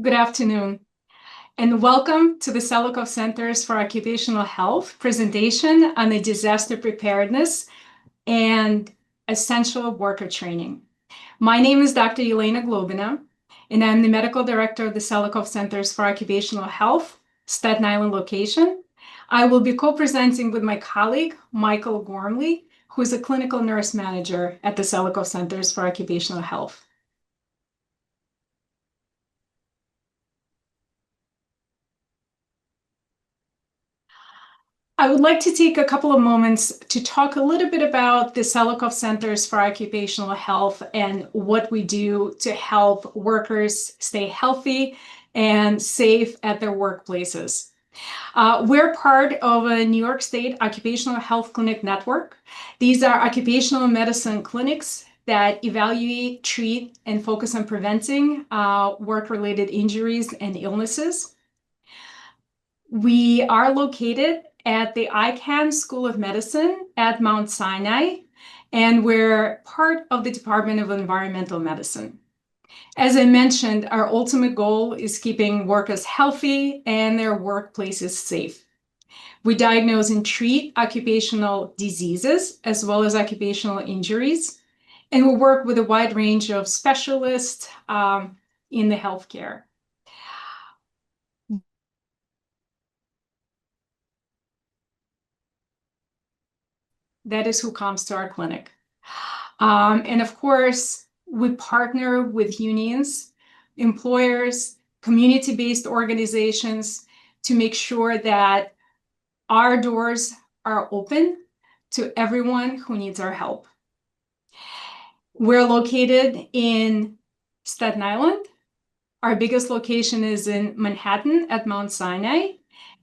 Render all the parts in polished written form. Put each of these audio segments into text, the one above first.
Good afternoon, and welcome to the Selikoff Centers for Occupational Health presentation on the disaster preparedness and essential worker training. My name is Dr. Yelena Globina, and I'm the medical director of the Selikoff Centers for Occupational Health, Staten Island location. I will be co-presenting with my colleague, Michael Gormley, who is a clinical nurse manager at the Selikoff Centers for Occupational Health. I would like to take a couple of moments to talk a little bit about the Selikoff Centers for Occupational Health and what we do to help workers stay healthy and safe at their workplaces. We're part of a New York State Occupational Health Clinic network. These are occupational medicine clinics that evaluate, treat, and focus on preventing work-related injuries and illnesses. We are located at the ICANN School of Medicine at Mount Sinai, and we're part of the Department of Environmental Medicine. As I mentioned, our ultimate goal is keeping workers healthy and their workplaces safe. We diagnose and treat occupational diseases as well as occupational injuries, and we work with a wide range of specialists in the healthcare. That is who comes to our clinic. And of course, we partner with unions, employers, community-based organizations to make sure that our doors are open to everyone who needs our help. We're located in Staten Island. Our biggest location is in Manhattan at Mount Sinai.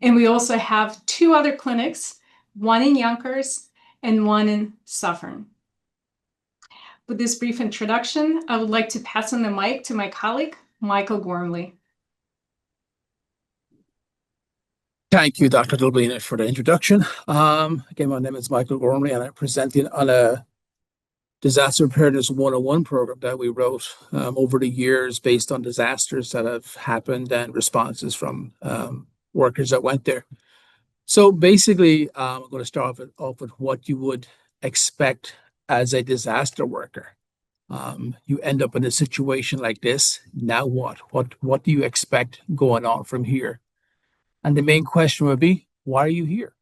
And we also have two other clinics, one in Yonkers and one in Suffern. With this brief introduction, I would like to pass on the mic to my colleague, Michael Gormley. Thank you, Dr. Globina, for the introduction. Again, my name is Michael Gormley, and I'm presenting on a Disaster Preparedness 101 program that we wrote over the years based on disasters that have happened and responses from workers that went there. So basically, I'm going to start off with what you would expect as a disaster worker. You end up in a situation like this. Now what? What do you expect going on from here? And the main question would be, why are you here?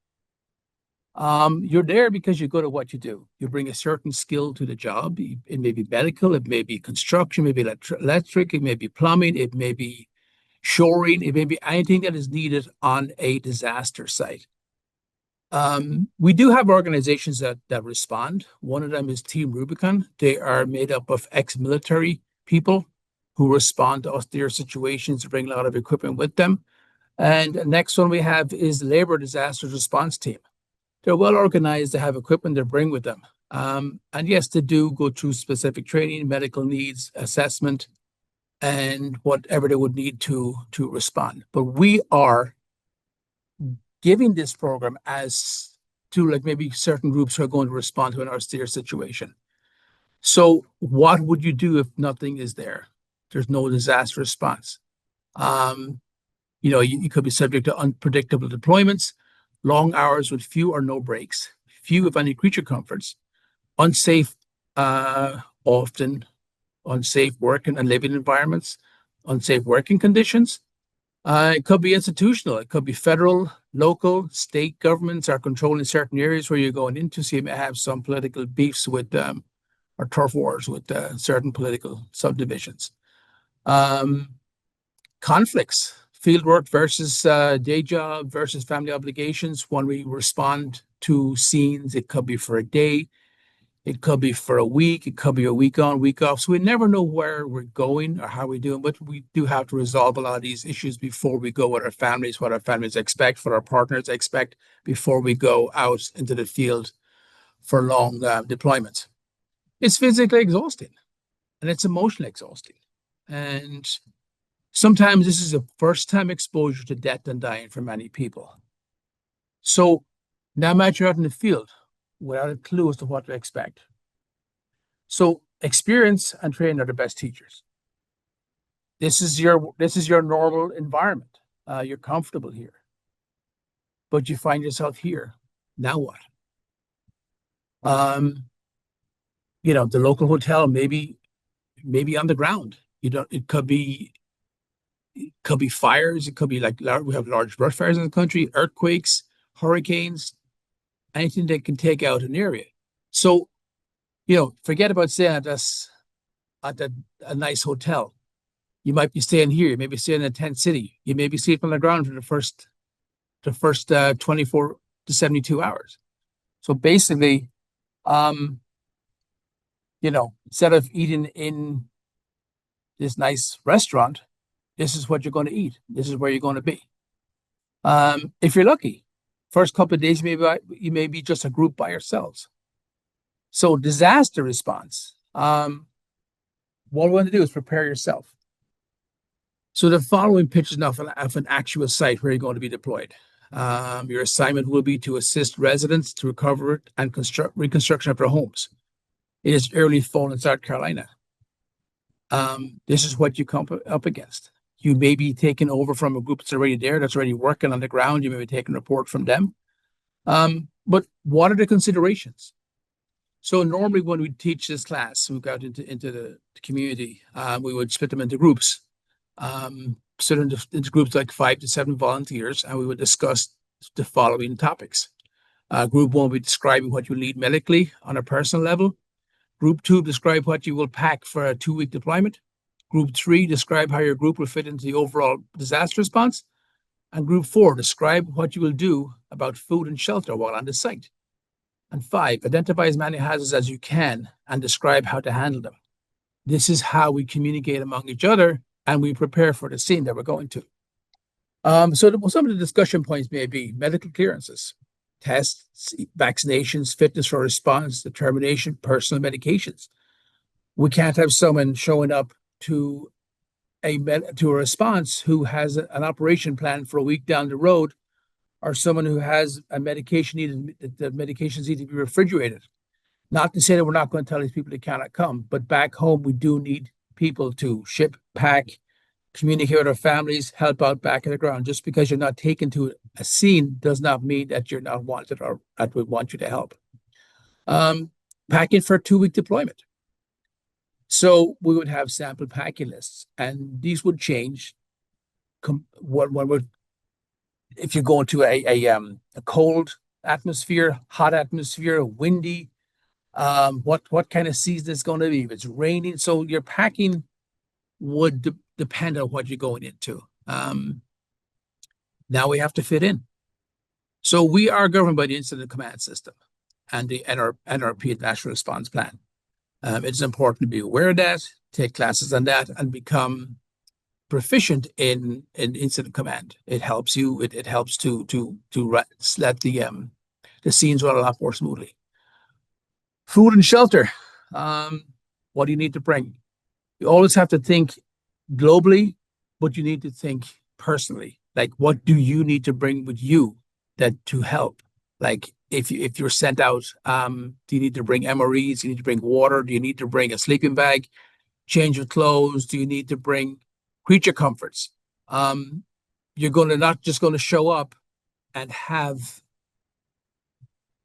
You're there because you're good at what you do. You bring a certain skill to the job. It may be medical, it may be construction, maybe electric, it may be plumbing, it may be shoring, it may be anything that is needed on a disaster site. We do have organizations that respond. One of them is Team Rubicon. They are made up of ex-military people who respond to austere situations, bring a lot of equipment with them. And the next one we have is the Labor Disaster Response Team. They're well organized, they have equipment they bring with them. And yes, they do go through specific training, medical needs, assessment, and whatever they would need to respond. But we are giving this program as to like maybe certain groups who are going to respond to an austere situation. So what would you do if nothing is there? There's no disaster response. You could be subject to unpredictable deployments, long hours with few or no breaks, few if any creature comforts, unsafe, often unsafe working and living environments, unsafe working conditions. It could be institutional. It could be federal, local, state governments are controlling certain areas where you're going into. So you may have some political beefs with or turf wars with certain political subdivisions. Conflicts, fieldwork versus day job versus family obligations. When we respond to scenes, it could be for a day, it could be for a week, it could be a week on, week off. So we never know where we're going or how we're doing, but we do have to resolve a lot of these issues before we go with our families, what our families expect, what our partners expect before we go out into the field for long deployments. It's physically exhausting and it's emotionally exhausting. And sometimes this is a first-time exposure to death and dying for many people. So now imagine you're out in the field without a clue as to what to expect. So experience and training are the best teachers. this is your normal environment. You're comfortable here, but you find yourself here. Now what? Um, the local hotel maybe on the ground. It could be fires. It could be like we have large brush fires in the country, earthquakes, hurricanes, anything that can take out an area. So, forget about staying at a nice hotel. You might be staying here. You may be staying in a tent city. You may be sleeping on the ground for the first 24 to 72 hours. So basically, um, instead of eating in this nice restaurant, this is what you're going to eat. This is where you're going to be. If you're lucky, first couple of days, you may be just a group by yourselves. So disaster response. What we want to do is prepare yourself. So the following picture is of an actual site where you're going to be deployed. Your assignment will be to assist residents to recover and reconstruction of their homes. It is early fall in South Carolina. This is what you come up against. You may be taken over from a group that's already there, that's already working on the ground. You may be taking a report from them. But what are the considerations? So normally when we teach this class, we got into the community, we would split them into groups. Split into groups like 5 to 7 volunteers, and we would discuss the following topics. Group 1 will be describing what you need medically on a personal level. Group 2, describe what you will pack for a 2-week deployment. Group 3, describe how your group will fit into the overall disaster response. And Group 4, describe what you will do about food and shelter while on the site. And 5, identify as many hazards as you can and describe how to handle them. This is how we communicate among each other and we prepare for the scene that we're going to. So some of the discussion points may be medical clearances, tests, vaccinations, fitness for response, determination, personal medications. We can't have someone showing up to a response who has an operation plan for a week down the road, or someone who has a medication needed, the medications need to be refrigerated. Not to say that we're not going to tell these people they cannot come, but back home we do need people to ship, pack, communicate with our families, help out back in the ground. Just because you're not taken to a scene does not mean that you're not wanted or that we want you to help. Packing for a 2-week deployment. So we would have sample packing lists, and these would change if you go into a cold atmosphere, hot atmosphere, windy. What kind of season it's going to be? If it's raining, so your packing would depend on what you're going into. Now we have to fit in. So we are governed by the Incident Command System and the NRP, National Response Plan. It's important to be aware of that, take classes on that, and become proficient in incident command. It helps you. It helps to let the scenes run a lot more smoothly. Food and shelter. What do you need to bring? You always have to think globally, but you need to think personally. Like, what do you need to bring with you to help? Like, if you're sent out, do you need to bring MREs? Do you need to bring water? Do you need to bring a sleeping bag? Change of clothes? Do you need to bring creature comforts? You're not just going to show up and have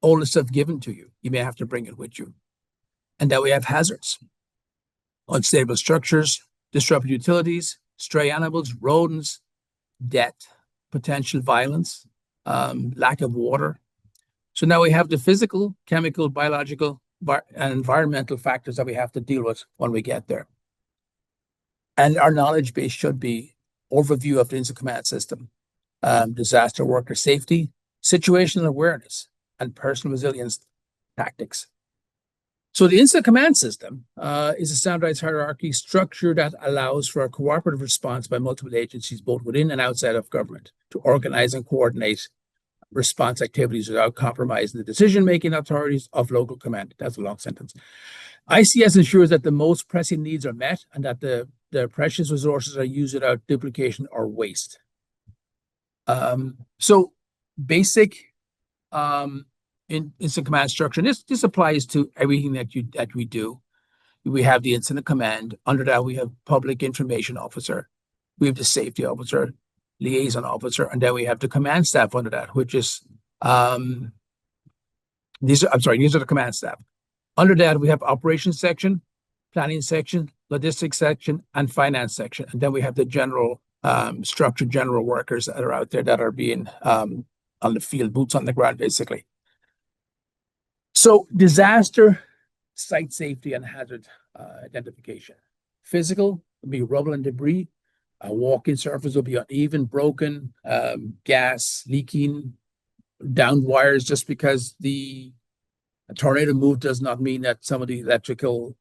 all the stuff given to you. You may have to bring it with you. And that we have hazards, unstable structures, disrupted utilities, stray animals, rodents, death, potential violence, lack of water. So now we have the physical, chemical, biological, and environmental factors that we have to deal with when we get there. And our knowledge base should be overview of the Incident Command System, disaster worker safety, situational awareness, and personal resilience tactics. So the Incident Command System is a standardized hierarchy structure that allows for a cooperative response by multiple agencies, both within and outside of government, to organize and coordinate response activities without compromising the decision-making authorities of local command. That's a long sentence. ICS ensures that the most pressing needs are met and that the precious resources are used without duplication or waste. So basic in incident command structure, and this applies to everything that we do. We have the incident command. Under that, we have public information officer. We have the safety officer, liaison officer, and then we have the command staff under that, which is these are the command staff. Under that, we have operations section, planning section, logistics section, and finance section. And then we have the general structured general workers that are out there that are being on the field, boots on the ground, basically. So disaster, site safety, and hazard identification. Physical will be rubble and debris. A walking surface will be uneven, broken, gas leaking, down wires. Just because a tornado move does not mean that some of the electrical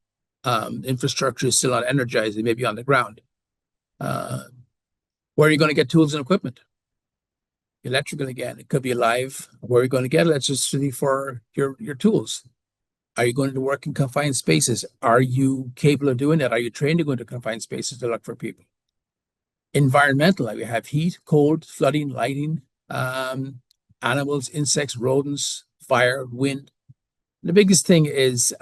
infrastructure is still not energized. It may be on the ground. Where are you going to get tools and equipment? Electrical again. It could be live. Where are you going to get electricity for your tools? Are you going to work in confined spaces? Are you capable of doing that? Are you trained to go into confined spaces to look for people? Environmental, like we have heat, cold, flooding, lighting, animals, insects, rodents, fire, wind. The biggest thing is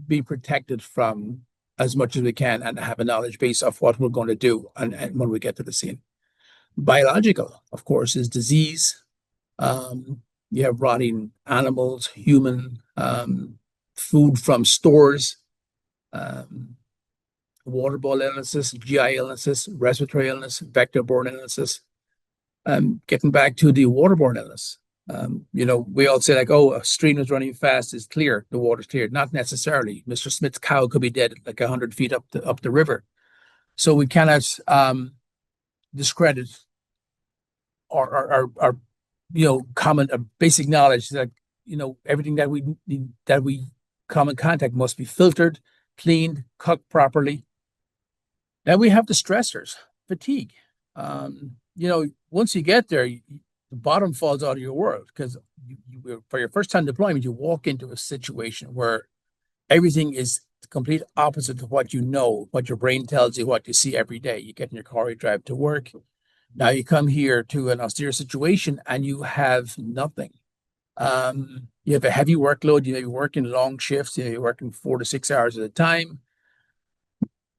be protected from as much as we can and have a knowledge base of what we're going to do and when we get to the scene. Biological, of course, is disease. You have rotting animals, human, food from stores, waterborne illnesses, GI illnesses, respiratory illness, vector-borne illnesses. Getting back to the waterborne illness, we all say like, oh, a stream is running fast, is clear, the water's clear. Not necessarily. Mr. Smith's cow could be dead like 100 feet up the river. So we cannot discredit our common basic knowledge that everything that we come in contact must be filtered, cleaned, cooked properly. Then we have the stressors, fatigue. Once you get there, the bottom falls out of your world because for your first time deployment, you walk into a situation where everything is the complete opposite of what you know, what your brain tells you, what you see every day. You get in your car, you drive to work. Now you come here to an austere situation and you have nothing. You have a heavy workload. You may be working long shifts. You're working 4 to 6 hours at a time.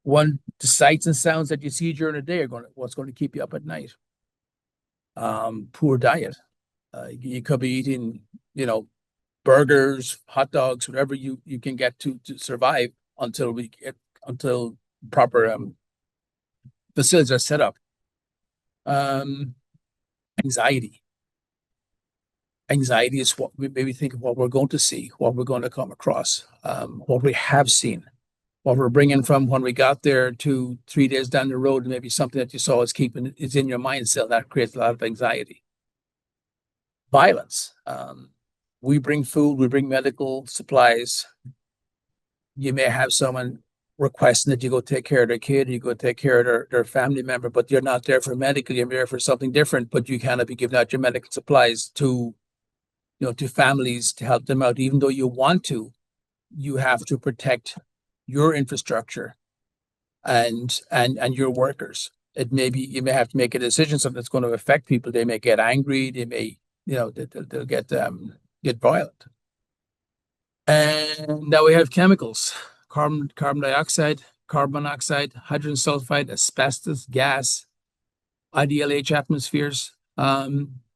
The sights and sounds that you see during the day are what's going to keep you up at night. Poor diet. You could be eating, burgers, hot dogs, whatever you can get to survive until proper facilities are set up. Anxiety. Anxiety is what we maybe think of what we're going to see, what we're going to come across, what we have seen, what we're bringing from when we got there to 3 days down the road, maybe something that you saw is in your mind still. That creates a lot of anxiety. Violence. We bring food, we bring medical supplies. You may have someone requesting that you go take care of their kid, you go take care of their family member, but you're not there for medical, you're there for something different, but you cannot be giving out your medical supplies to families to help them out. Even though you want to, you have to protect your infrastructure and your workers. You may have to make a decision, something that's going to affect people. They may get angry, they may, they'll get violent. And now we have chemicals, carbon dioxide, carbon monoxide, hydrogen sulfide, asbestos, gas, IDLH atmospheres,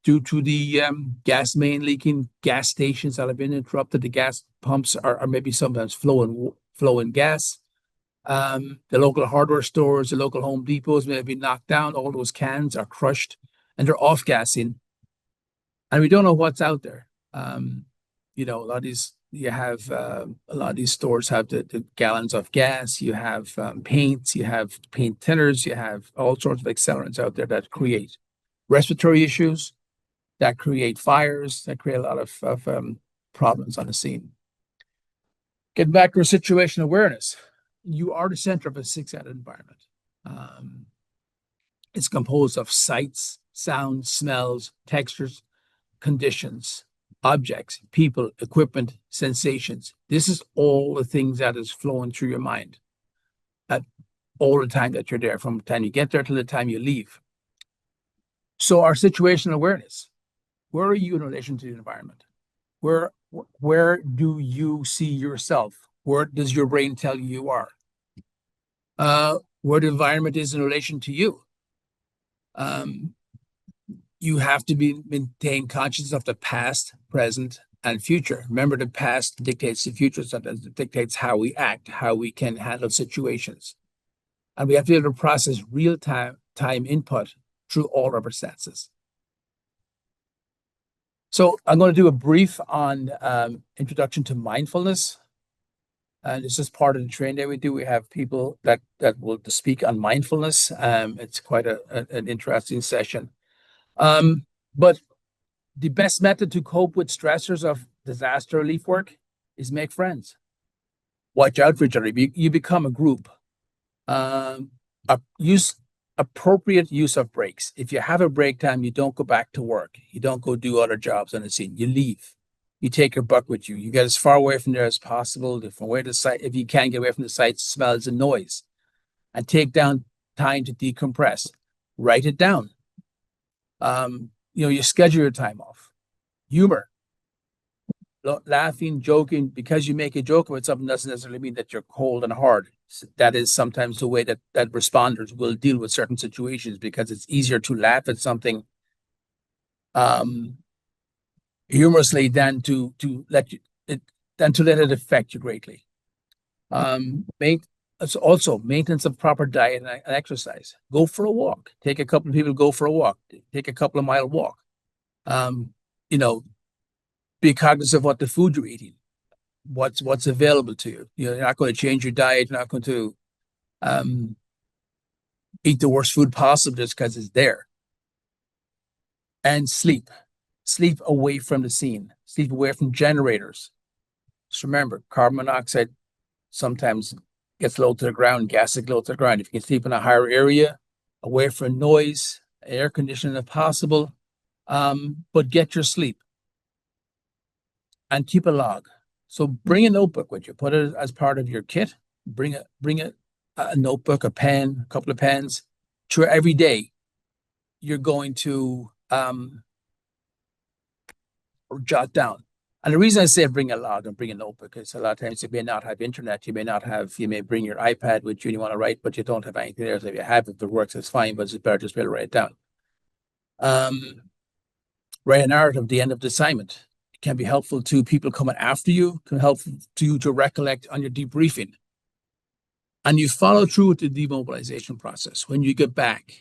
due to the gas main leaking, gas stations that have been interrupted. The gas pumps are maybe sometimes flowing gas. The local hardware stores, the local Home Depots may have been knocked down. All those cans are crushed and they're off gassing. And we don't know what's out there. A lot of these, a lot of these stores have the gallons of gas. You have paints, you have paint thinners, you have all sorts of accelerants out there that create respiratory issues, that create fires, that create a lot of problems on the scene. Getting back to our situational awareness, you are the center of a six-sided environment. It's composed of sights, sounds, smells, textures, conditions, objects, people, equipment, sensations. This is all the things that is flowing through your mind at all the time that you're there, from the time you get there to the time you leave. So our situational awareness, where are you in relation to the environment? Where do you see yourself Where does your brain tell you you are? Where the environment is in relation to you. Um, you have to maintain consciousness of the past, present, and future. Remember, the past dictates the future, sometimes it dictates how we act, how we can handle situations. And we have to be able to process real-time input through all of our senses. So I'm going to do a brief on introduction to mindfulness. And this is part of the training that we do. We have people that will speak on mindfulness. It's quite an interesting session. But the best method to cope with stressors of disaster relief work is make friends. Watch out for each other. You become a group. Use appropriate use of breaks. If you have a break time, you don't go back to work. You don't go do other jobs on the scene. You leave. You take your buck with you. You get as far away from there as possible. From where the site, if you can get away from the sights, smells, and noise, and take down time to decompress. Write it down. You schedule your time off. Humor, laughing, joking. Because you make a joke about something doesn't necessarily mean that you're cold and hard. That is sometimes the way that responders will deal with certain situations, because it's easier to laugh at something humorously than to let it affect you greatly. It's also maintenance of proper diet and exercise. Go for a walk. Take a couple of people, go for a walk. Take a couple of mile walk. Be cognizant of what the food you're eating, what's available to you. You're not going to change your diet. You're not going to eat the worst food possible just because it's there. And sleep away from the scene, sleep away from generators. Just remember, carbon monoxide sometimes gets low to the ground, gas is low to the ground. If you can sleep in a higher area, away from noise, air conditioning if possible, but get your sleep and keep a log. So bring a notebook with you, put it as part of your kit. Bring a notebook, a pen, a couple of pens. Sure, every day you're going to jot down. And the reason I say bring a log and bring a notebook is a lot of times you may not have internet, you may bring your iPad with you and you want to write, but you don't have anything there. So if you have it, if it works, it's fine, but it's better just be able to write it down. Write a narrative at the end of the assignment. It can be helpful to people coming after you, can help to you to recollect on your debriefing. And you follow through with the demobilization process. When you get back,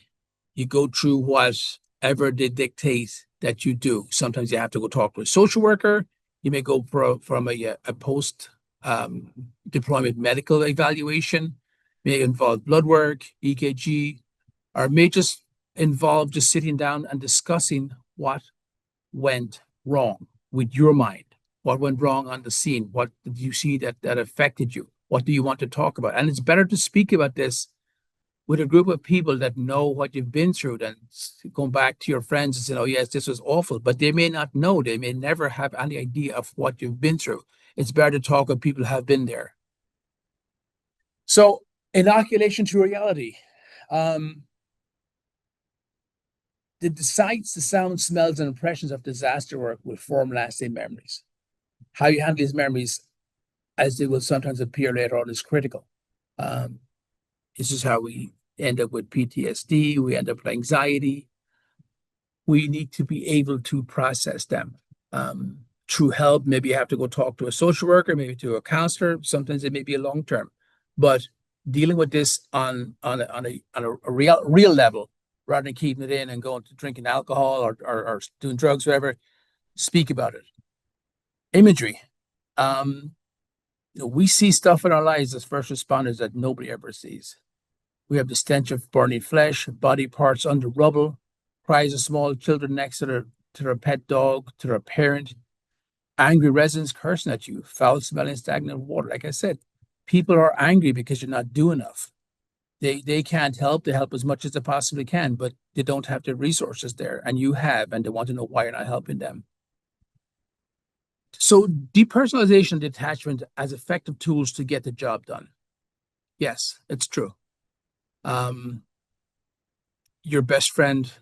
you go through whatever they dictate that you do. Sometimes you have to go talk to a social worker. You may go from a post deployment medical evaluation, may involve blood work, EKG, or may just involve just sitting down and discussing what went wrong with your mind, what went wrong on the scene, what did you see that affected you, what do you want to talk about. And it's better to speak about this with a group of people that know what you've been through than going back to your friends and saying, oh, yes, this was awful. But they may not know. They may never have any idea of what you've been through. It's better to talk with people who have been there. So inoculation to reality. The sights, the sounds, smells, and impressions of disaster work will form lasting memories. How you handle these memories, as they will sometimes appear later on, is critical. This is how we end up with PTSD. We end up with anxiety. We need to be able to process them through help. Maybe you have to go talk to a social worker, maybe to a counselor. Sometimes it may be a long term, but dealing with this on a real level, rather than keeping it in and going to drinking alcohol or doing drugs, whatever. Speak about it. Imagery. We see stuff in our lives as first responders that nobody ever sees. We have the stench of burning flesh, body parts under rubble, cries of small children next to their pet dog, to their parent, angry residents cursing at you, foul-smelling stagnant water. Like I said, people are angry because you're not doing enough. They can't help. They help as much as they possibly can, but they don't have the resources there, and you have, and they want to know why you're not helping them. So depersonalization and detachment as effective tools to get the job done. Yes, it's true. Your best friend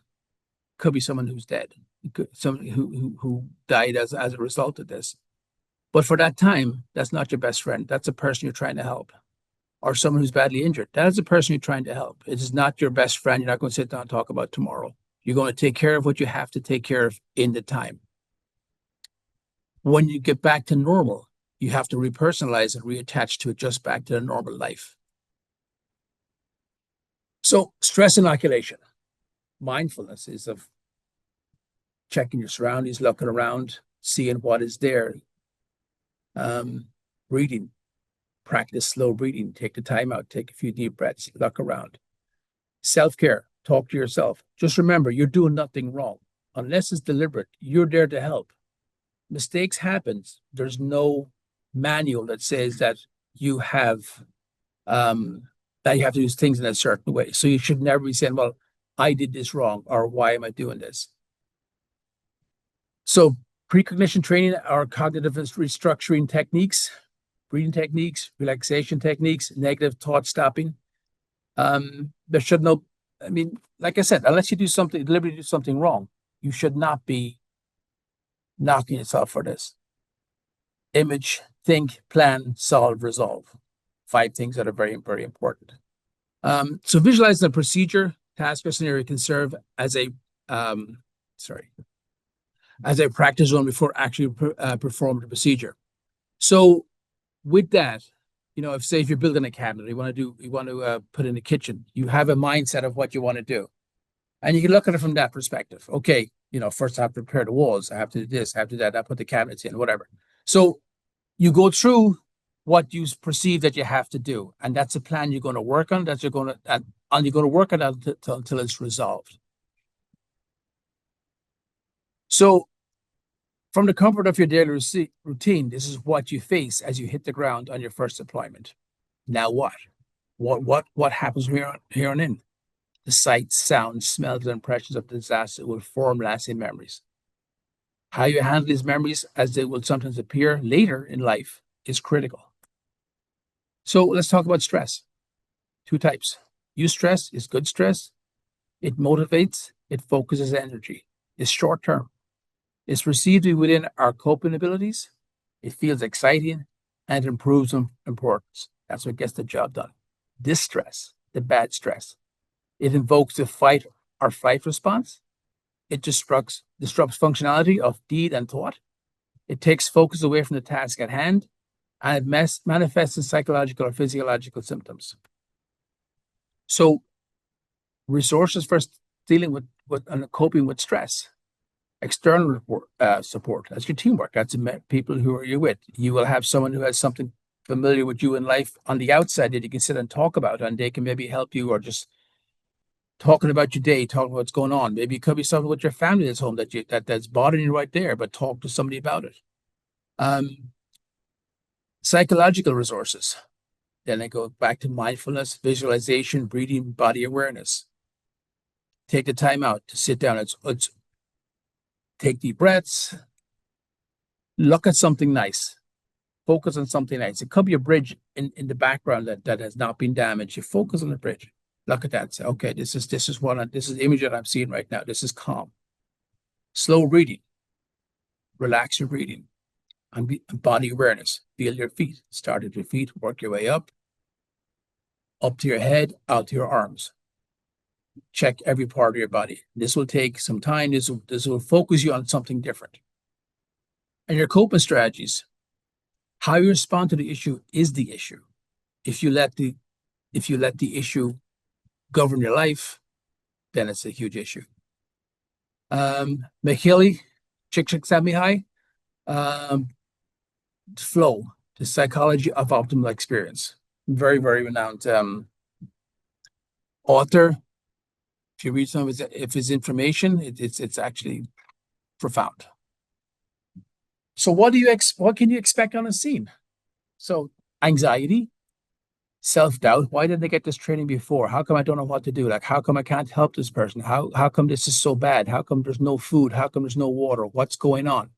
could be someone who's dead, someone who died as a result of this. But for that time, that's not your best friend. That's a person you're trying to help. Or someone who's badly injured. That is the person you're trying to help. It is not your best friend. You're not going to sit down and talk about tomorrow. You're going to take care of what you have to take care of in the time. When you get back to normal, you have to repersonalize and reattach to adjust back to the normal life. So stress inoculation. Mindfulness is of checking your surroundings, looking around, seeing what is there. Breathing. Practice slow breathing. Take the time out. Take a few deep breaths. Look around. Self-care. Talk to yourself. Just remember, you're doing nothing wrong. Unless it's deliberate, you're there to help. Mistakes happen. There's no manual that says that you have to do things in a certain way. So you should never be saying, well, I did this wrong, or why am I doing this? So precognition training are cognitive restructuring techniques, breathing techniques, relaxation techniques, negative thought stopping. There should no, I mean, like I said, unless you do something, deliberately do something wrong, you should not be knocking yourself for this. Image, think, plan, solve, resolve. 5 things that are very, very important. So visualize the procedure, task, or scenario can serve as a practice zone before actually perform the procedure. So with that, if you're building a cabinet, you want to put in a kitchen, you have a mindset of what you want to do. And you can look at it from that perspective. Okay, first I have to prepare the walls. I have to do this, I have to do that, I put the cabinets in, whatever. So you go through what you perceive that you have to do. And that's a plan you're going to work on, you're going to work on it until it's resolved. So from the comfort of your daily routine, this is what you face as you hit the ground on your first deployment. Now what? What happens here on in? The sights, sounds, smells, and impressions of the disaster will form lasting memories. How you handle these memories, as they will sometimes appear later in life, is critical. So let's talk about stress. 2 types. Eustress is good stress. It motivates, it focuses energy. It's short term. It's perceived to be within our coping abilities. It feels exciting and it improves importance. That's what gets the job done. Distress, the bad stress, it invokes the fight or flight response. It disrupts functionality of deed and thought. It takes focus away from the task at hand, and it manifests in psychological or physiological symptoms. So resources for dealing with and coping with stress. External support. That's your teamwork. That's the people who you're with. You will have someone who has something familiar with you in life on the outside that you can sit and talk about, and they can maybe help you, or just talking about your day, talking about what's going on. Maybe it could be something with your family that's home that's bothering you right there, but talk to somebody about it. Psychological resources. Then I go back to mindfulness, visualization, breathing, body awareness. Take the time out to sit down. It's take deep breaths. Look at something nice. Focus on something nice. It could be a bridge in the background that has not been damaged. You focus on the bridge. Look at that. Say, okay, this is the image that I'm seeing right now. This is calm. Slow breathing. Relax your breathing. And body awareness. Feel your feet. Start at your feet. Work your way up to your head, out to your arms. Check every part of your body. This will take some time. This will focus you on something different. And your coping strategies. How you respond to the issue is the issue. If you let the issue govern your life, then it's a huge issue. McKinley, Csikszentmihalyi, flow, the psychology of optimal experience. Very, very renowned author. If you read some of his information, it's actually profound. So what can you expect on a scene? So anxiety, self-doubt. Why didn't I get this training before? How come I don't know what to do? Like, how come I can't help this person? How come this is so bad? How come there's no food? How come there's no water? What's going on?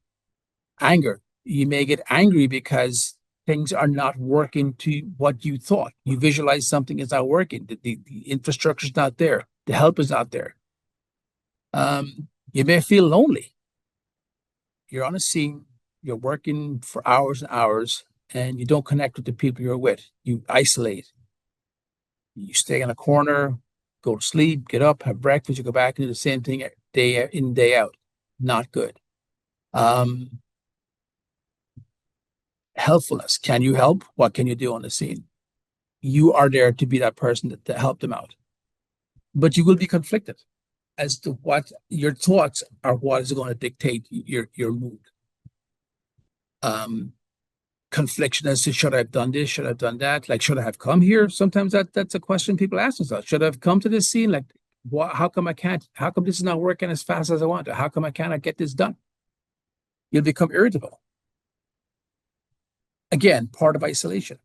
Anger. You may get angry because things are not working to what you thought. You visualize something is not working. The infrastructure is not there. The help is not there. You may feel lonely. You're on a scene. you're working for hours and hours, and you don't connect with the people you're with. You isolate. You stay in a corner, go to sleep, get up, have breakfast, you go back and do the same thing day in, day out. Not good. Um, Helpfulness. Can you help? What can you do on the scene? You are there to be that person to help them out. But you will be conflicted as to what your thoughts are, what is going to dictate your mood. Confliction as to should I have done this, should I have done that, like should I have come here? Sometimes that's a question people ask themselves. Should I have come to this scene? Like, how come I can't? How come this is not working as fast as I want to? How come I cannot get this done? You'll become irritable. Again, part of isolation.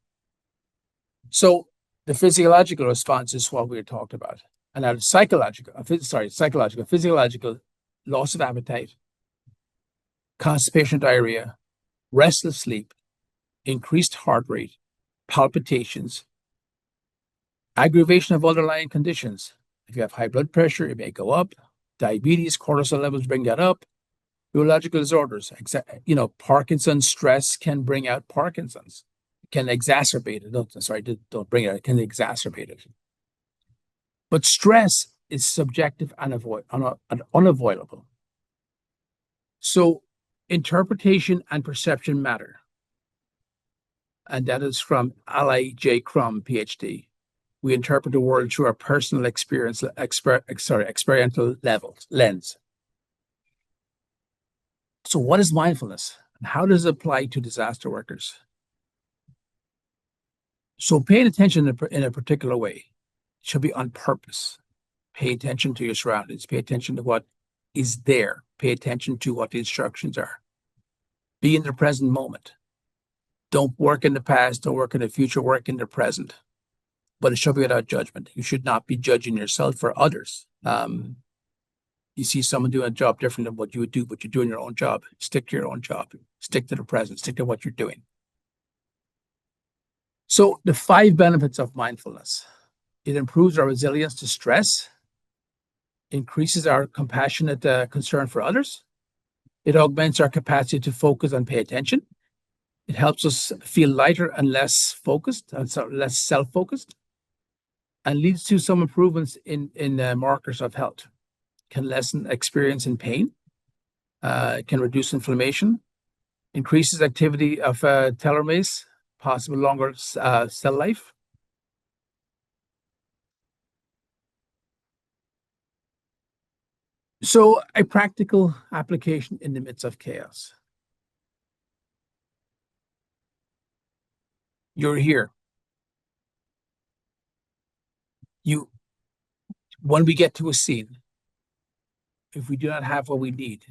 So the physiological response is what we talked about. And now psychological, physiological loss of appetite, constipation, diarrhea, restless sleep, increased heart rate, palpitations, aggravation of underlying conditions. If you have high blood pressure, it may go up. Diabetes, cortisol levels bring that up. Neurological disorders, Parkinson's, stress can bring out Parkinson's, can exacerbate it. Don't bring it out, it can exacerbate it. But stress is subjective and unavoidable. So interpretation and perception matter. And that is from Ali J. Crum, PhD. We interpret the world through our personal experiential lens. So what is mindfulness? And how does it apply to disaster workers? So paying attention in a particular way should be on purpose. Pay attention to your surroundings. Pay attention to what is there. Pay attention to what the instructions are. Be in the present moment. Don't work in the past. Don't work in the future. Work in the present. But it should be without judgment. You should not be judging yourself or others. You see someone doing a job different than what you would do, but you're doing your own job. Stick to your own job. Stick to the present. Stick to what you're doing. So the 5 benefits of mindfulness. It improves our resilience to stress, increases our compassionate concern for others. It augments our capacity to focus and pay attention. It helps us feel lighter and less focused, and less self-focused, and leads to some improvements in markers of health. Can lessen experience in pain, can reduce inflammation, increases activity of telomerase, possible longer cell life. So a practical application in the midst of chaos. You're here. When we get to a scene, if we do not have what we need,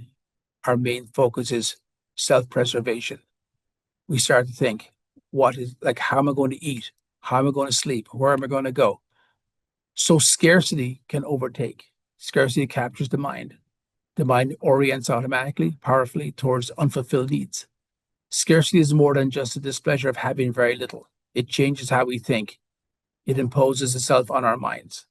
our main focus is self-preservation. We start to think, how am I going to eat? How am I going to sleep? Where am I going to go? So scarcity can overtake. Scarcity captures the mind. The mind orients automatically, powerfully towards unfulfilled needs. Scarcity is more than just the displeasure of having very little. It changes how we think. It imposes itself on our minds.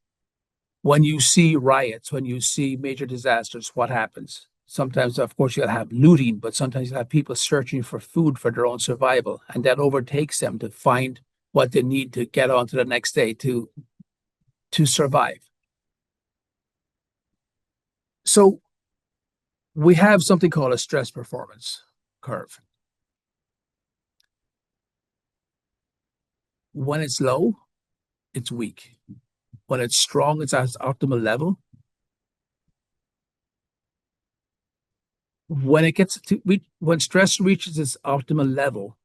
When you see riots, when you see major disasters, what happens? Sometimes, of course, you'll have looting, but sometimes you'll have people searching for food for their own survival, and that overtakes them to find what they need to get on to the next day to survive. So we have something called a stress performance curve. When it's low, it's weak. When it's strong, it's at its optimal level. When stress reaches its optimal level,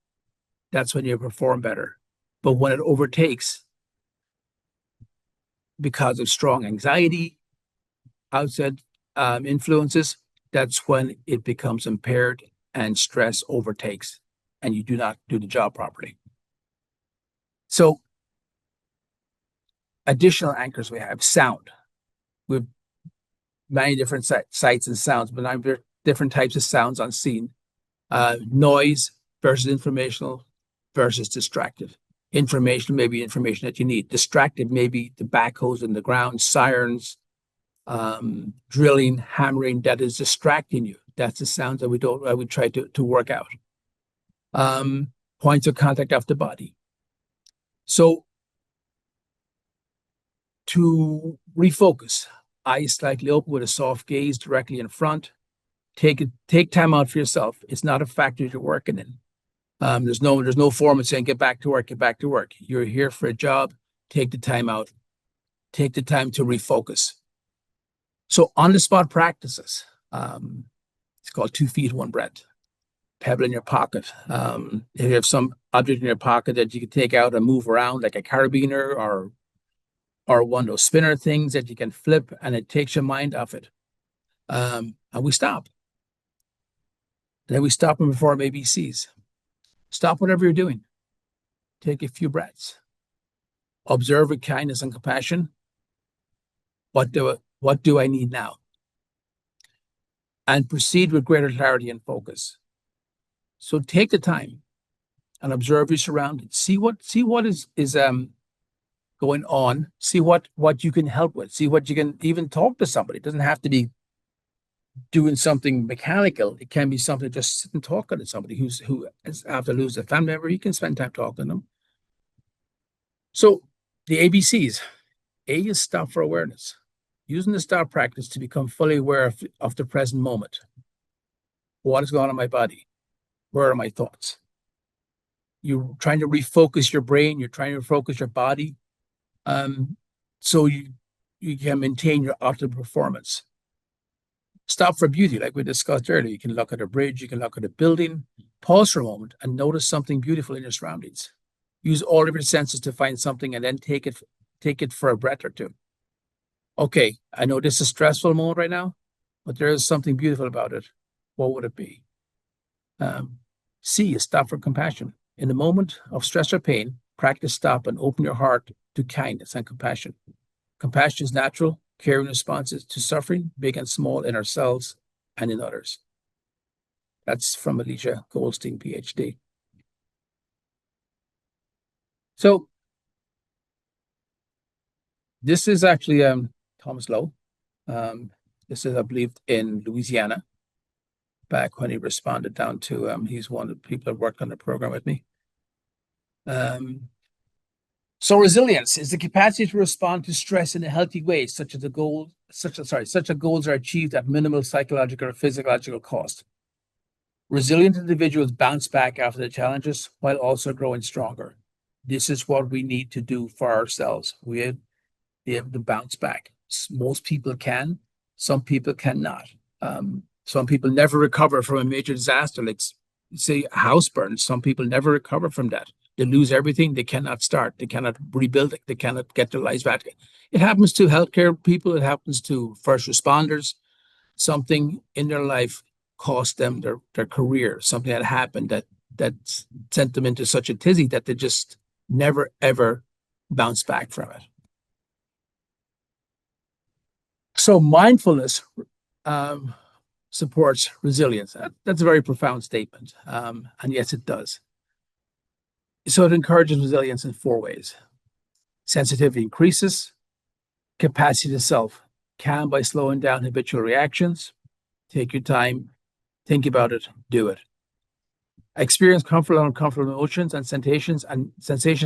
that's when you perform better. But when it overtakes, because of strong anxiety, outside influences, that's when it becomes impaired and stress overtakes, and you do not do the job properly. So additional anchors we have sound. We have many different sights and sounds, but I'm different types of sounds on scene. Noise versus informational versus distractive. Information may be information that you need. Distractive may be the backhoes in the ground, sirens, drilling, hammering, that is distracting you. That's the sound that we try to work out. Points of contact of the body. So to refocus, eyes slightly open with a soft gaze directly in front. Take time out for yourself. It's not a factory you're working in. There's no foreman saying get back to work, get back to work. You're here for a job. Take the time out. Take the time to refocus. So on the spot practices. It's called 2 feet, 1 breath. Pebble in your pocket. If you have some object in your pocket that you can take out and move around, like a carabiner or one of those spinner things that you can flip, and it takes your mind off it. And we stop. And then we stop them before our ABCs. Stop whatever you're doing. Take a few breaths. Observe with kindness and compassion. What do I need now? And proceed with greater clarity and focus. So take the time and observe your surroundings. See what is going on. See what you can help with. See what you can even talk to somebody. It doesn't have to be doing something mechanical. It can be something just sitting talking to somebody who is after lose a family member. You can spend time talking to them. So the ABCs. A is stop for awareness. Using the stop practice to become fully aware of the present moment. What is going on in my body? Where are my thoughts? You're trying to refocus your brain. You're trying to refocus your body. So you can maintain your optimal performance. Stop for beauty, like we discussed earlier. You can look at a bridge, you can look at a building, pause for a moment and notice something beautiful in your surroundings. Use all of your senses to find something and then take it for a breath or two. Okay, I know this is a stressful moment right now, but there is something beautiful about it. What would it be? C is stop for compassion. In the moment of stress or pain, practice stop and open your heart to kindness and compassion. Compassion is natural, caring responses to suffering, big and small, in ourselves and in others. That's from Alicia Goldstein, PhD. So this is actually Thomas Lowe. This is, I believe, in Louisiana, back when he responded down to, he's one of the people that worked on the program with me. So resilience is the capacity to respond to stress in a healthy way, such that goals are achieved at minimal psychological or physiological cost. Resilient individuals bounce back after the challenges while also growing stronger. This is what we need to do for ourselves. We have to bounce back. Most people can, some people cannot. Some people never recover from a major disaster, like say a house burn. Some people never recover from that. They lose everything. They cannot start. They cannot rebuild it. They cannot get their lives back. It happens to healthcare people. It happens to first responders. Something in their life cost them their career. Something that happened that sent them into such a tizzy that they just never, ever bounce back from it. So mindfulness supports resilience. That's a very profound statement. And yes, it does. So it encourages resilience in 4 ways. Sensitivity increases, capacity to self-calm by slowing down habitual reactions. Take your time, think about it, do it. Experience comfortable and uncomfortable emotions and sensations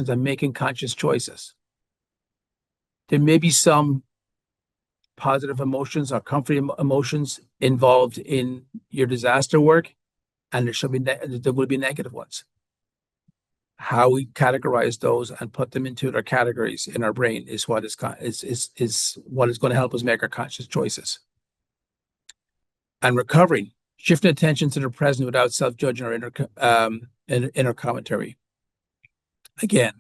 and making conscious choices. There may be some positive emotions or comforting emotions involved in your disaster work, and there will be negative ones. How we categorize those and put them into their categories in our brain is what is going to help us make our conscious choices. And recovering, shifting attention to the present without self-judging or inner commentary. Again,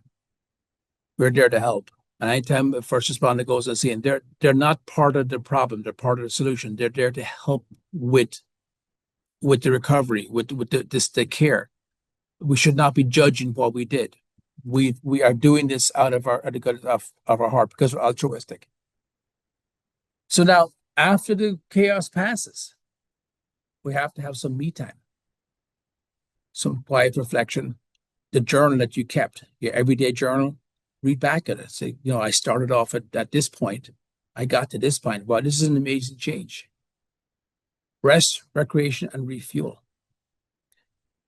we're there to help. And anytime a first responder goes on scene, they're not part of the problem, they're part of the solution. They're there to help with the recovery, with the care. We should not be judging what we did. We are doing this out of the good of our heart because we're altruistic. So now, after the chaos passes, we have to have some me time, some quiet reflection. The journal that you kept, your everyday journal, read back at it. Say, I started off at this point. I got to this point. Wow, this is an amazing change. Rest, recreation, and refuel.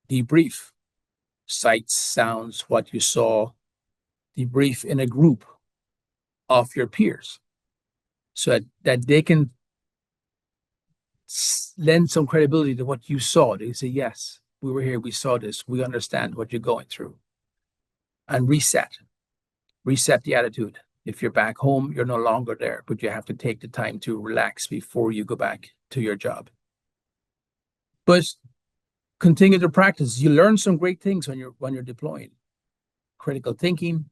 Debrief. Sights, sounds, what you saw. Debrief in a group of your peers so that they can lend some credibility to what you saw. They say, yes, we were here, we saw this, we understand what you're going through. And reset the attitude. If you're back home, you're no longer there, but you have to take the time to relax before you go back to your job. But continue to practice. You learn some great things when you're deploying. Critical thinking,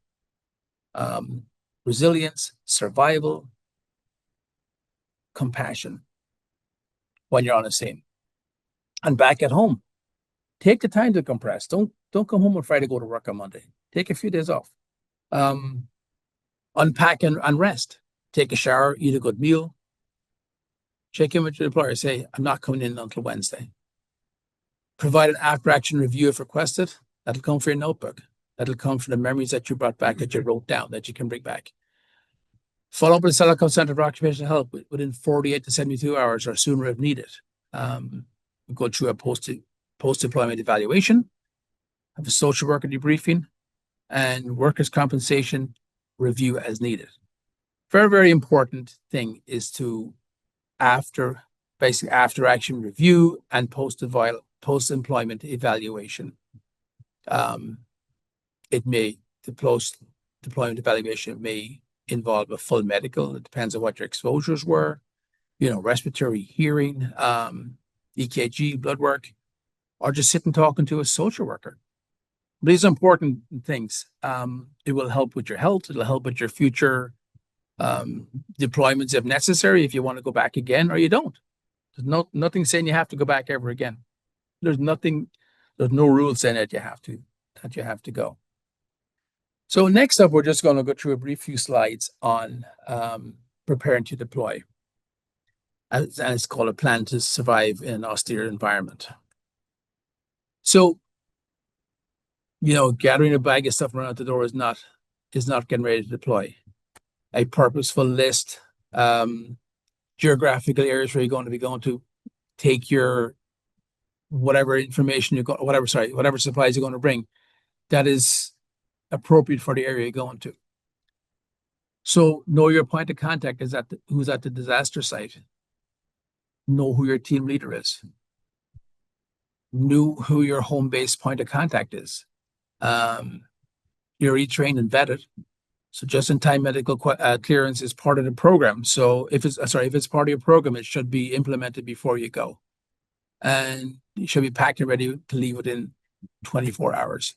resilience, survival, compassion when you're on a scene. And back at home, take the time to compress. Don't come home on Friday, go to work on Monday. Take a few days off. Unpack and rest. Take a shower, eat a good meal. Check in with your employer. Say, I'm not coming in until Wednesday. Provide an after-action review if requested. That'll come from your notebook. That'll come from the memories that you brought back, that you wrote down, that you can bring back. Follow up with the Select Center for Occupational Health within 48 to 72 hours or sooner if needed. Go through a post-employment evaluation, have a social worker debriefing, and workers' compensation review as needed. Very, very important thing is to after action review and post-employment evaluation. The post-deployment evaluation may involve a full medical. It depends on what your exposures were, respiratory, hearing, EKG, blood work, or just sit and talking to a social worker. These are important things. It will help with your health. It'll help with your future deployments if necessary, if you want to go back again or you don't. There's nothing saying you have to go back ever again. There's no rules saying that you have to go. So next up, we're just going to go through a brief few slides on preparing to deploy. And it's called a plan to survive in an austere environment. So, gathering a bag of stuff around the door is not getting ready to deploy. A purposeful list, geographical areas where you're going to be going to, take your whatever supplies you're going to bring that is appropriate for the area you're going to. So know your point of contact who's at the disaster site. Know who your team leader is. Know who your home-based point of contact is. You're retrained and vetted. So just-in-time medical clearance is part of the program. So if it's part of your program, it should be implemented before you go. And you should be packed and ready to leave within 24 hours.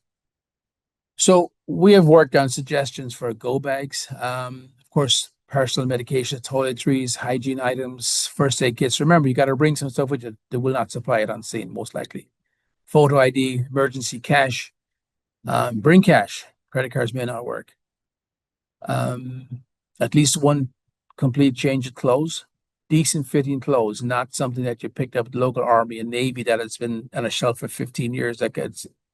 So we have worked on suggestions for go bags. Of course, personal medication, toiletries, hygiene items, first aid kits. Remember, you got to bring some stuff with you. They will not supply it on scene, most likely. Photo ID, emergency cash. Bring cash. Credit cards may not work. At least one complete change of clothes. Decent fitting clothes, not something that you picked up at the local Army and Navy that has been on a shelf for 15 years.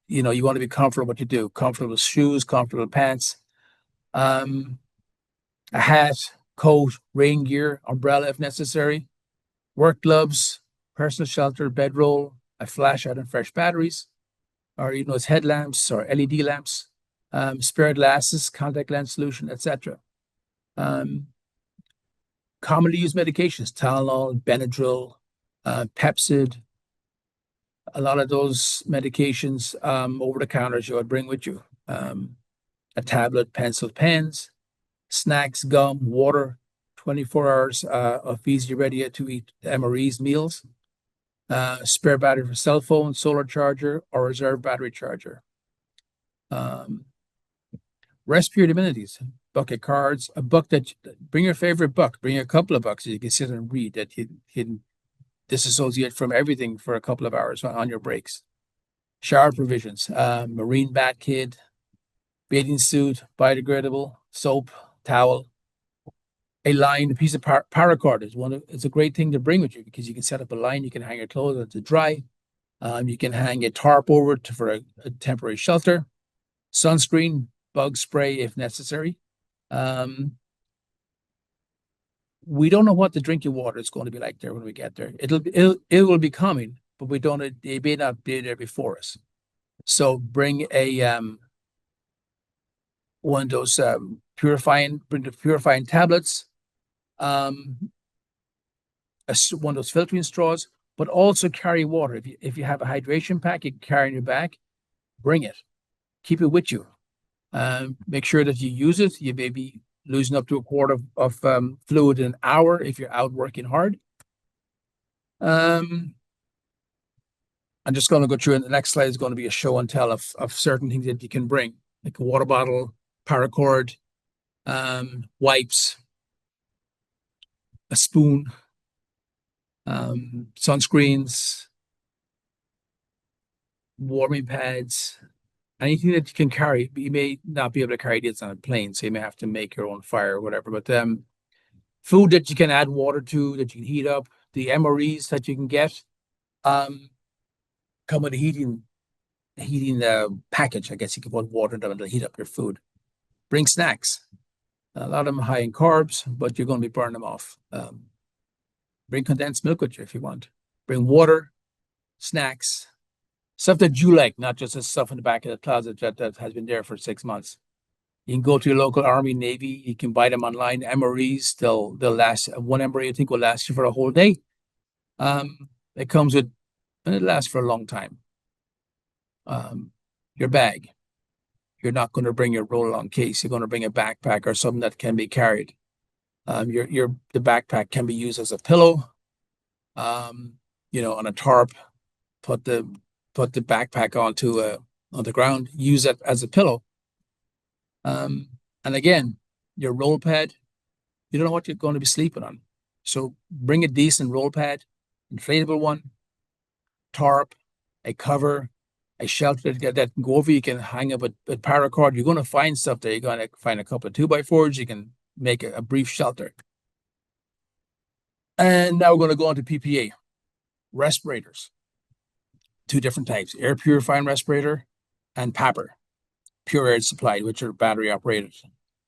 You want to be comfortable with what you do. Comfortable shoes, comfortable pants. A hat, coat, rain gear, umbrella if necessary. Work gloves, personal shelter, bedroll, a flashlight and fresh batteries, or it's headlamps or LED lamps, spare glasses, contact lens solution, etc. Commonly used medications, Tylenol, Benadryl, Pepsid. A lot of those medications over the counters you would bring with you. A tablet, pencil, pens, snacks, gum, water, 24 hours of easy ready to eat MREs meals, spare battery for cell phone, solar charger, or reserve battery charger. Rest period amenities, bucket cards, a book bring your favorite book, bring a couple of books so you can sit and read that you can disassociate from everything for a couple of hours on your breaks. Shower provisions, marine bat kit, bathing suit, biodegradable, soap, towel, a piece of paracord it's a great thing to bring with you because you can set up a line, you can hang your clothes to dry, you can hang a tarp over for a temporary shelter, sunscreen, bug spray if necessary. We don't know what the drinking water is going to be like there when we get there. It will be coming, but we don't. It may not be there before us. So bring a one of those bring the purifying tablets, um, one of those filtering straws, but also carry water. If you have a hydration pack, you can carry in your bag. Bring it. Keep it with you. Make sure that you use it. You may be losing up to a quart of fluid in an hour if you're out working hard. I'm just going to go through, and the next slide is going to be a show and tell of certain things that you can bring, like a water bottle, paracord, wipes, a spoon, sunscreens, warming pads, anything that you can carry. But you may not be able to carry this on a plane, so you may have to make your own fire or whatever. But food that you can add water to, that you can heat up, the MREs that you can get, come with a heating package. I guess you can put water in them and they'll heat up your food. Bring snacks. A lot of them are high in carbs, but you're going to be burning them off. Bring condensed milk with you if you want. Bring water, snacks, stuff that you like, not just the stuff in the back of the closet that has been there for 6 months. You can go to your local Army, Navy. You can buy them online. MREs, they'll last. One MRE, I think, will last you for a whole day. It comes with, and it lasts for a long time. Your bag. You're not going to bring your roll-on case. You're going to bring a backpack or something that can be carried. The backpack can be used as a pillow. On a tarp. Put the backpack on the ground. Use it as a pillow. And again, your roll pad. You don't know what you're going to be sleeping on, so bring a decent roll pad, inflatable one, tarp, a cover, a shelter that can go over. You can hang up a paracord. You're going to find stuff there. You're going to find a couple of 2x4s. You can make a brief shelter. And now we're going to go on to PPA. Respirators. Two different types, air purifying respirator and PAPR, pure air supplied, which are battery operated.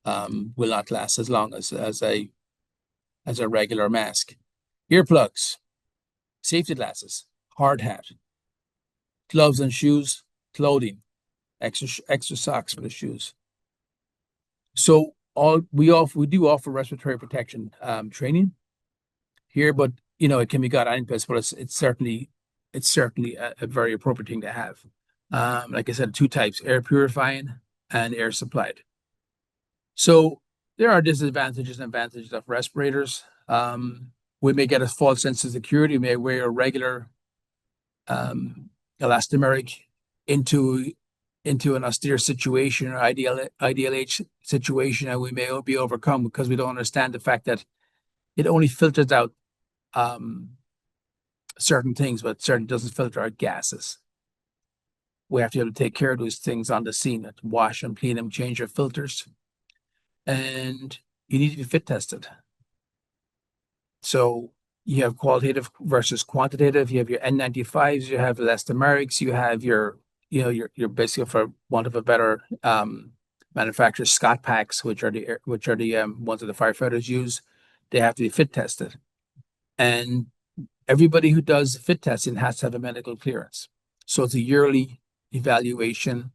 Will not last as long as a regular mask. Earplugs, safety glasses, hard hat, gloves and shoes, clothing, extra socks for the shoes. So we do offer respiratory protection training here, but it can be got any place, but it's certainly a very appropriate thing to have. Like I said, two types, air purifying and air supplied. So there are disadvantages and advantages of respirators. We may get a false sense of security. We may wear a regular elastomeric into an austere situation or ideal age situation, and we may be overcome because we don't understand the fact that it only filters out certain things, but certain doesn't filter out gases. We have to be able to take care of those things on the scene, wash them, clean them, change your filters. And you need to be fit tested. So you have qualitative versus quantitative. You have your N95s, you have elastomerics, you have your basically, for want of a better manufacturer, Scott packs, which are the ones that the firefighters use. They have to be fit tested, and everybody who does fit testing has to have a medical clearance. So it's a yearly evaluation.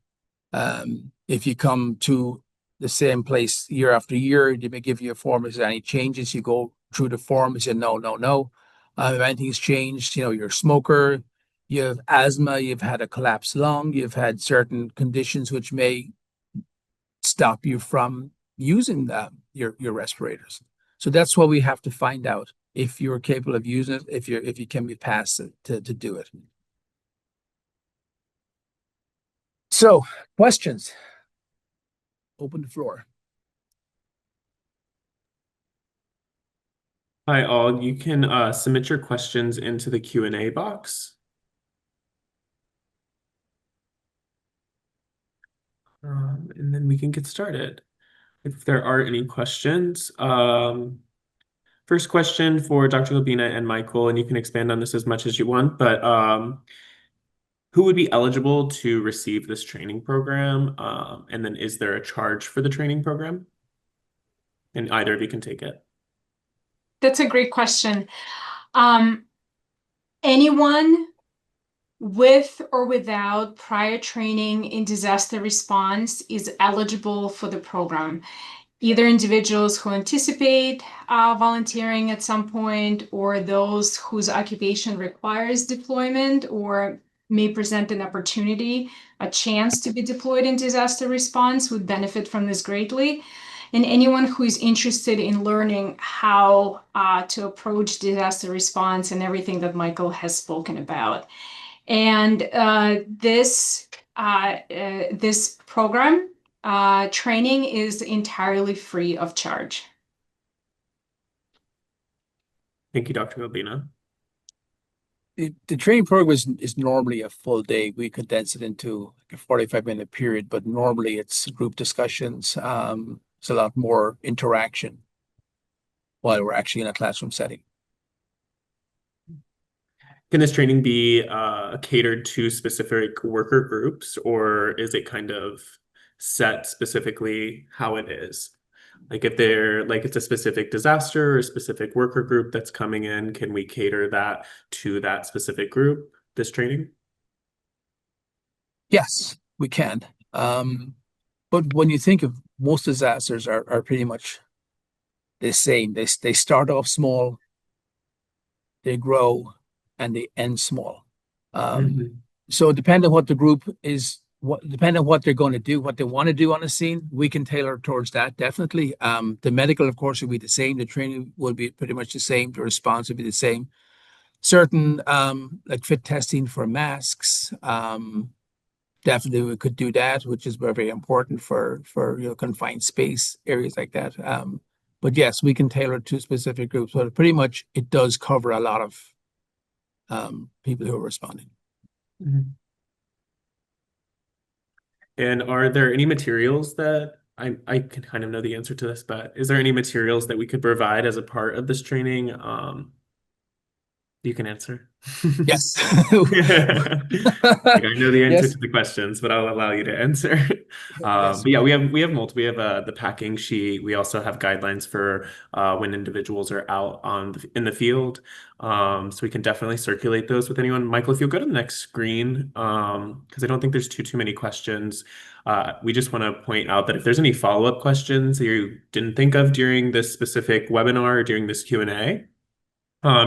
If you come to the same place year after year, they may give you a form. Is there any changes? You go through the form and say, no. If anything's changed, you're a smoker, you have asthma, you've had a collapsed lung, you've had certain conditions which may stop you from using your respirators. So that's what we have to find out, if you're capable of using it, if you can be passed to do it. So, questions? Open the floor. Hi, all. You can submit your questions into the Q&A box. And then we can get started. If there are any questions, first question for Dr. Globina and Michael, and you can expand on this as much as you want, but who would be eligible to receive this training program? And then is there a charge for the training program? And either of you can take it. That's a great question. Anyone with or without prior training in disaster response is eligible for the program. Either individuals who anticipate volunteering at some point, or those whose occupation requires deployment or may present an opportunity, a chance to be deployed in disaster response would benefit from this greatly. And anyone who is interested in learning how to approach disaster response and everything that Michael has spoken about. And this program training is entirely free of charge. Thank you, Dr. Globina. The training program is normally a full day. We condense it into like a 45-minute period, but normally it's group discussions. It's a lot more interaction while we're actually in a classroom setting. Can this training be catered to specific worker groups, or is it kind of set specifically how it is? Like if they're like it's a specific disaster or a specific worker group that's coming in, can we cater that to that specific group, this training? Yes, we can. But when you think of most disasters are pretty much the same. They start off small, they grow, and they end small. So depending on what the group is, depending on what they're going to do, what they want to do on a scene, we can tailor towards that, definitely. The medical, of course, will be the same. The training will be pretty much the same. The response will be the same. Certain like fit testing for masks, definitely we could do that, which is very, very important for confined space areas like that. But yes, we can tailor it to specific groups, but pretty much it does cover a lot of people who are responding. And are there any materials that I can kind of know the answer to this, but is there any materials that we could provide as a part of this training? You can answer. Yes. Like, I know the answer Yes. to the questions, but I'll allow you to answer. Yes. But yeah, we have multiple. We have the packing sheet. We also have guidelines for when individuals are out in the field. So we can definitely circulate those with anyone. Michael, if you'll go to the next screen, because I don't think there's too many questions. We just want to point out that if there's any follow-up questions that you didn't think of during this specific webinar or during this Q&A,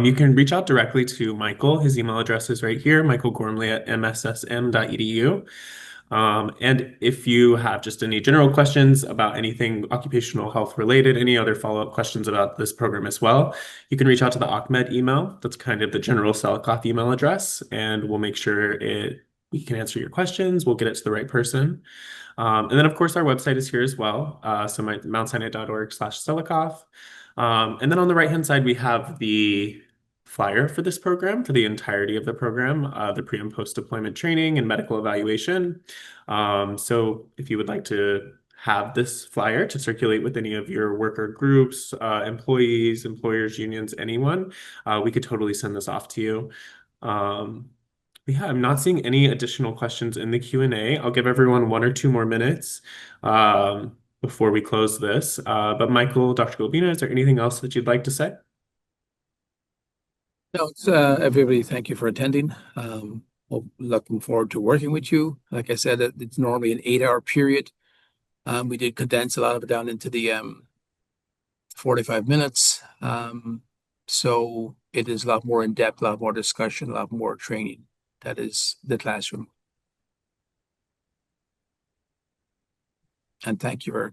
you can reach out directly to Michael. His email address is right here, michaelgormley@mssm.edu. And if you have just any general questions about anything occupational health related, any other follow-up questions about this program as well, you can reach out to the ACMED email. That's kind of the general Selikoff email address, and we'll make sure we can answer your questions. We'll get it to the right person. And then, of course, our website is here as well. So mountsinai.org/Selikoff. And then on the right-hand side, we have the flyer for this program, for the entirety of the program, the pre and post-deployment training and medical evaluation. So if you would like to have this flyer to circulate with any of your worker groups, employees, employers, unions, anyone, we could totally send this off to you. Yeah, I'm not seeing any additional questions in the Q&A. I'll give everyone 1 or 2 more minutes before we close this. But Michael, Dr. Globina, is there anything else that you'd like to say? No, it's, everybody, thank you for attending. Looking forward to working with you. Like I said, it's normally an 8-hour period. We did condense a lot of it down into the 45 minutes. So it is a lot more in depth, a lot more discussion, a lot more training. That is the classroom. And thank you very.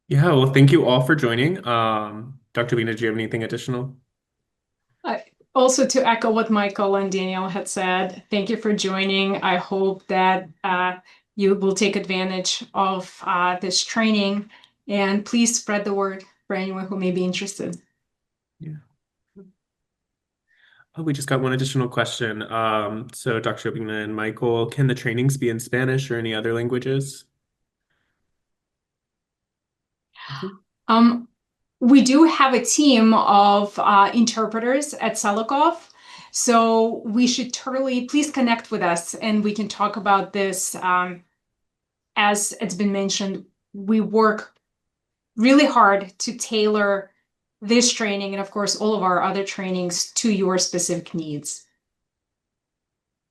Yeah, well, thank you all for joining. Dr. Globina, do you have anything additional? Also, to echo what Michael and Daniel had said, thank you for joining. I hope that you will take advantage of this training, and please spread the word for anyone who may be interested. Yeah. Oh, we just got one additional question. So Dr. Globina and Michael, can the trainings be in Spanish or any other languages? We do have a team of interpreters at Selikoff, so we should please connect with us and we can talk about this. As it's been mentioned, we work really hard to tailor this training and of course all of our other trainings to your specific needs.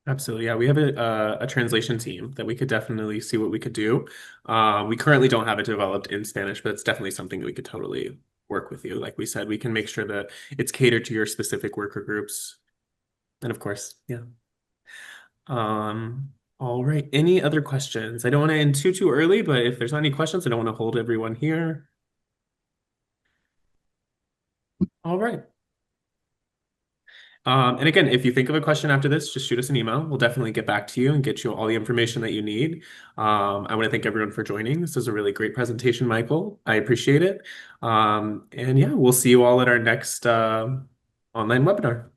Absolutely. Yeah, we have a translation team that we could definitely see what we could do. We currently don't have it developed in Spanish, but it's definitely something that we could totally work with you. Like we said, we can make sure that it's catered to your specific worker groups. And of course, yeah. All right. Any other questions? I don't want to end too early, but if there's not any questions, I don't want to hold everyone here. All right. And again, if you think of a question after this, just shoot us an email. We'll definitely get back to you and get you all the information that you need. I want to thank everyone for joining. This is a really great presentation, Michael. I appreciate it. And yeah, we'll see you all at our next online webinar.